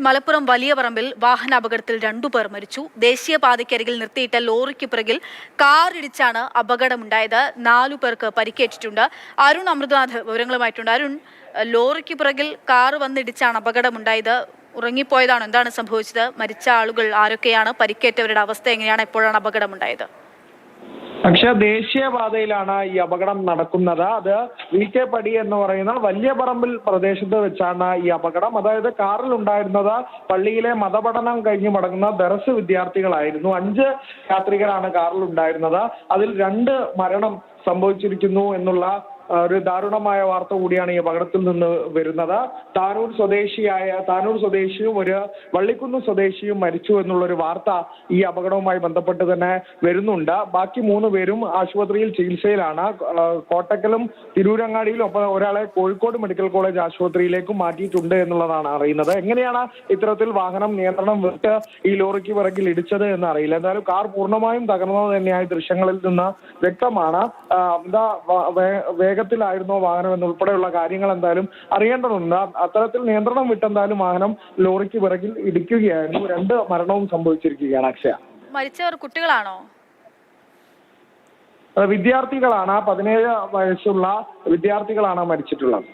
മലപ്പുറം വലിയ പറമ്പിൽ വാഹനാപകടത്തിൽ 2 പേർ മരിച്ചു. ദേശീയപാതയ്ക്കരികിൽ നിർത്തിയിട്ട ലോറിക്ക് പിറകിൽ കാറിടിച്ചാണ് അപകടമുണ്ടായത്. 4 പേർക്ക് പരിക്കേറ്റിട്ടുണ്ട്. അരുൺ അമൃതനാഥ് വിവരങ്ങളുമായിട്ടുണ്ട്. അരുൺ, ലോറിക്ക് പിറകിൽ കാർ വന്നിടിച്ചാണ് അപകടമുണ്ടായത്. ഉറങ്ങിപ്പോയതാണോ? എന്താണ് സംഭവിച്ചത്? മരിച്ച ആളുകൾ ആരൊക്കെയാണ്? പരിക്കേറ്റവരുടെ അവസ്ഥ എങ്ങനെയാണ്? എപ്പോഴാണ് അപകടമുണ്ടായത്? പക്ഷെ ദേശീയപാതയിലാണ് ഈ അപകടം നടക്കുന്നത്. അത് VK പടി എന്ന് പറയുന്ന വലിയ പറമ്പിൽ പ്രദേശത്ത് വെച്ചാണ് ഈ അപകടം. അതായത് കാറിൽ ഉണ്ടായിരുന്നത് പള്ളിയിലെ മതപഠനം കഴിഞ്ഞ് മടങ്ങുന്ന ദർസ് വിദ്യാർത്ഥികളായിരുന്നു. 5 യാത്രികരാണ് കാറിൽ ഉണ്ടായിരുന്നത്. അതിൽ 2 മരണം സംഭവിച്ചിരിക്കുന്നു എന്നുള്ള ഒരു ദാരുണമായ വാർത്ത കൂടിയാണ് ഈ അപകടത്തിൽ നിന്ന് വരുന്നത്. താനൂർ സ്വദേശിയും ഒരു വള്ളിക്കുന്ന് സ്വദേശിയും മരിച്ചു എന്നുള്ളൊരു വാർത്ത ഈ അപകടവുമായി ബന്ധപ്പെട്ട് തന്നെ വരുന്നുണ്ട്. ബാക്കി 3 പേരും ആശുപത്രിയിൽ ചികിത്സയിലാണ്. കോട്ടക്കലും തിരൂരങ്ങാടിയിലും ഒപ്പം ഒരാളെ കോഴിക്കോട് മെഡിക്കൽ കോളേജ് ആശുപത്രിയിലേക്കും മാറ്റിയിട്ടുണ്ട് എന്നുള്ളതാണ് അറിയുന്നത്. എങ്ങനെയാണ് ഇത്തരത്തിൽ വാഹനം നിയന്ത്രണം വിട്ട് ഈ ലോറിക്ക് പിറകിൽ ഇടിച്ചത് എന്ന് അറിയില്ല. എന്തായാലും കാർ പൂർണ്ണമായും തകർന്നത് തന്നെയായി ദൃശ്യങ്ങളിൽ നിന്ന് വ്യക്തമാണ്. വേഗത്തിലായിരുന്നോ വാഹനം എന്നുൾപ്പെടെയുള്ള കാര്യങ്ങൾ എന്തായാലും അറിയേണ്ടതുണ്ട്. അത്തരത്തിൽ നിയന്ത്രണം വിട്ടെന്തായാലും വാഹനം ലോറിക്ക് പിറകിൽ ഇടിക്കുകയായിരുന്നു. 2 മരണവും സംഭവിച്ചിരിക്കുകയാണ്. അക്ഷയ, മരിച്ചവർ കുട്ടികളാണോ? വിദ്യാർത്ഥികളാണ്. 17 വയസ്സുള്ള വിദ്യാർത്ഥികളാണ് മരിച്ചിട്ടുള്ളത്.